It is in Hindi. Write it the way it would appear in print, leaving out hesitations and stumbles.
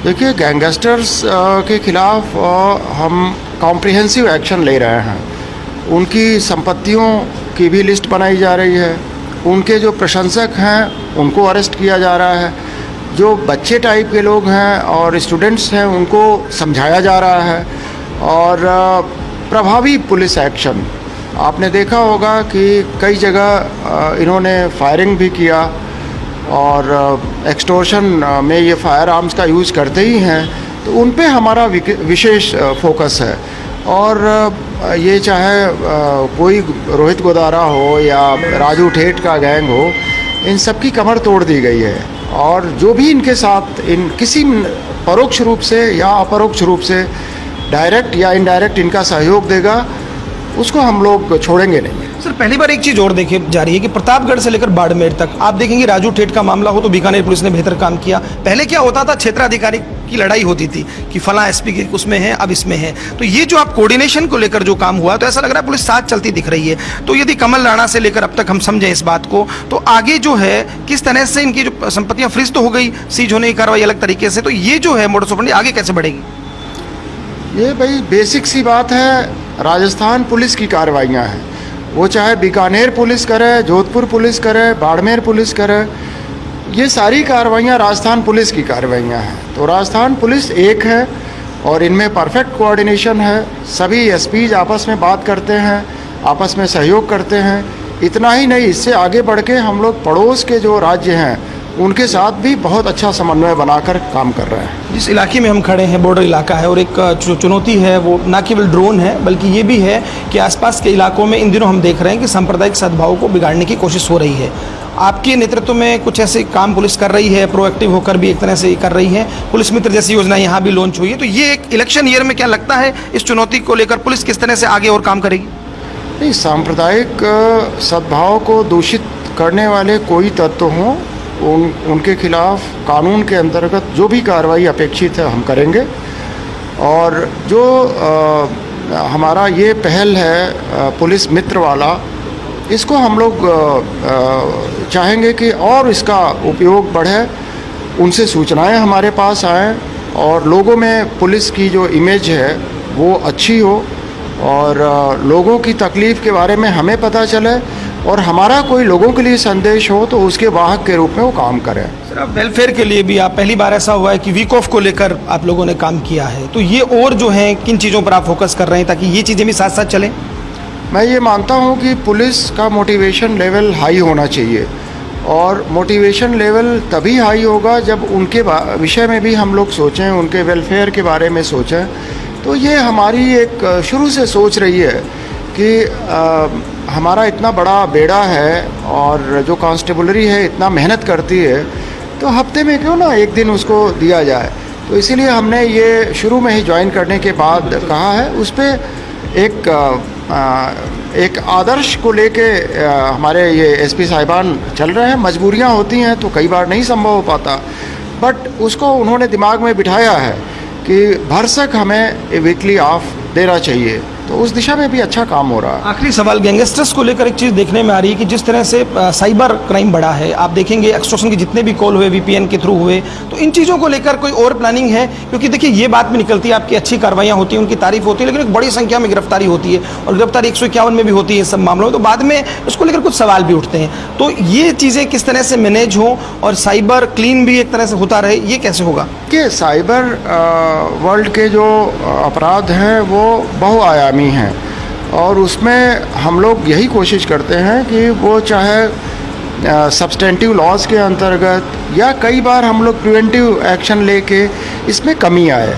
देखिए, गैंगस्टर्स के खिलाफ हम कॉम्प्रिहेंसिव एक्शन ले रहे हैं। उनकी संपत्तियों की भी लिस्ट बनाई जा रही है। उनके जो प्रशंसक हैं उनको अरेस्ट किया जा रहा है। जो बच्चे टाइप के लोग हैं और स्टूडेंट्स हैं उनको समझाया जा रहा है। और प्रभावी पुलिस एक्शन, आपने देखा होगा कि कई जगह इन्होंने फायरिंग भी किया और एक्सटॉर्शन में ये फायर आर्म्स का यूज़ करते ही हैं, तो उन पे हमारा विशेष फोकस है। और ये चाहे कोई रोहित गोदारा हो या राजू ठेठ का गैंग हो, इन सब की कमर तोड़ दी गई है। और जो भी इनके साथ इन किसी परोक्ष रूप से या अपरोक्ष रूप से डायरेक्ट या इनडायरेक्ट इनका सहयोग देगा, उसको हम लोग छोड़ेंगे नहीं। सर, पहली बार एक चीज़ और देखी जा रही है कि प्रतापगढ़ से लेकर बाड़मेर तक आप देखेंगे, राजू ठेठ का मामला हो तो बीकानेर पुलिस ने बेहतर काम किया। पहले क्या होता था, क्षेत्राधिकारी की लड़ाई होती थी कि फला एसपी के उसमें है, अब इसमें है। तो ये जो आप कोऑर्डिनेशन को लेकर जो काम हुआ, तो ऐसा लग रहा है पुलिस साथ चलती दिख रही है। तो यदि कमल राणा से लेकर अब तक हम समझें इस बात को, तो आगे जो है किस तरह से इनकी जो संपत्तियां फ्रीज तो हो गई, सीज होने की कार्रवाई अलग तरीके से, तो ये जो है मोडस ऑपरेंडी आगे कैसे बढ़ेगी? ये भाई बेसिक सी बात है, राजस्थान पुलिस की कार्रवाइयाँ हैं। वो चाहे बीकानेर पुलिस करे, जोधपुर पुलिस करे, बाड़मेर पुलिस करे, ये सारी कार्रवाइयाँ राजस्थान पुलिस की कार्रवाइयाँ हैं। तो राजस्थान पुलिस एक है और इनमें परफेक्ट कोऑर्डिनेशन है। सभी एसपीज आपस में बात करते हैं, आपस में सहयोग करते हैं। इतना ही नहीं, इससे आगे बढ़ के हम लोग पड़ोस के जो राज्य हैं उनके साथ भी बहुत अच्छा समन्वय बनाकर काम कर रहे हैं। जिस इलाके में हम खड़े हैं बॉर्डर इलाका है और एक जो चुनौती है वो ना केवल ड्रोन है बल्कि ये भी है कि आसपास के इलाकों में इन दिनों हम देख रहे हैं कि सांप्रदायिक सद्भाव को बिगाड़ने की कोशिश हो रही है। आपके नेतृत्व में कुछ ऐसे काम पुलिस कर रही है, प्रोएक्टिव होकर भी एक तरह से कर रही है। पुलिस मित्र जैसी योजना यहाँ भी लॉन्च हुई है। तो ये एक इलेक्शन ईयर में क्या लगता है इस चुनौती को लेकर पुलिस किस तरह से आगे और काम करेगी? नहीं, सांप्रदायिक सद्भाव को दूषित करने वाले कोई तत्व हों, उनके खिलाफ कानून के अंतर्गत जो भी कार्रवाई अपेक्षित है हम करेंगे। और जो हमारा ये पहल है पुलिस मित्र वाला, इसको हम लोग चाहेंगे कि और इसका उपयोग बढ़े, उनसे सूचनाएं हमारे पास आएँ और लोगों में पुलिस की जो इमेज है वो अच्छी हो और लोगों की तकलीफ़ के बारे में हमें पता चले और हमारा कोई लोगों के लिए संदेश हो तो उसके वाहक के रूप में वो काम करें। सर, अब वेलफेयर के लिए भी आप पहली बार ऐसा हुआ है कि वीक ऑफ को लेकर आप लोगों ने काम किया है, तो ये और जो है किन चीज़ों पर आप फोकस कर रहे हैं ताकि ये चीज़ें भी साथ साथ चलें? मैं ये मानता हूँ कि पुलिस का मोटिवेशन लेवल हाई होना चाहिए और मोटिवेशन लेवल तभी हाई होगा जब उनके विषय में भी हम लोग सोचें, उनके वेलफेयर के बारे में सोचें। तो ये हमारी एक शुरू से सोच रही है कि हमारा इतना बड़ा बेड़ा है और जो कांस्टेबलरी है इतना मेहनत करती है, तो हफ्ते में क्यों ना एक दिन उसको दिया जाए। तो इसीलिए हमने ये शुरू में ही ज्वाइन करने के बाद कहा है। उस पर एक आदर्श को लेके हमारे ये एसपी साहिबान चल रहे हैं। मजबूरियां होती हैं तो कई बार नहीं संभव हो पाता, बट उसको उन्होंने दिमाग में बिठाया है कि भरसक हमें वीकली ऑफ देना चाहिए। तो उस दिशा में भी अच्छा काम हो रहा है। आखिरी सवाल, गैंगस्टर्स को लेकर एक चीज़ देखने में आ रही है कि जिस तरह से साइबर क्राइम बढ़ा है, आप देखेंगे एक्सटॉर्शन के जितने भी कॉल हुए वीपीएन के थ्रू हुए, तो इन चीज़ों को लेकर कोई और प्लानिंग है? क्योंकि देखिए ये बात भी निकलती है, आपकी अच्छी कार्रवाइयाँ होती हैं, उनकी तारीफ होती है, लेकिन एक बड़ी संख्या में गिरफ्तारी होती है और गिरफ्तारी 151 में भी होती है सब मामलों में, तो बाद में उसको लेकर कुछ सवाल भी उठते हैं। तो ये चीज़ें किस तरह से मैनेज हों और साइबर क्लीन भी एक तरह से होता रहे, ये कैसे होगा? कि साइबर वर्ल्ड के जो अपराध हैं वो बहुआयामी हैं और उसमें हम लोग यही कोशिश करते हैं कि वो चाहे सब्सटेंटिव लॉज के अंतर्गत या कई बार हम लोग प्रिवेंटिव एक्शन लेके इसमें कमी आए।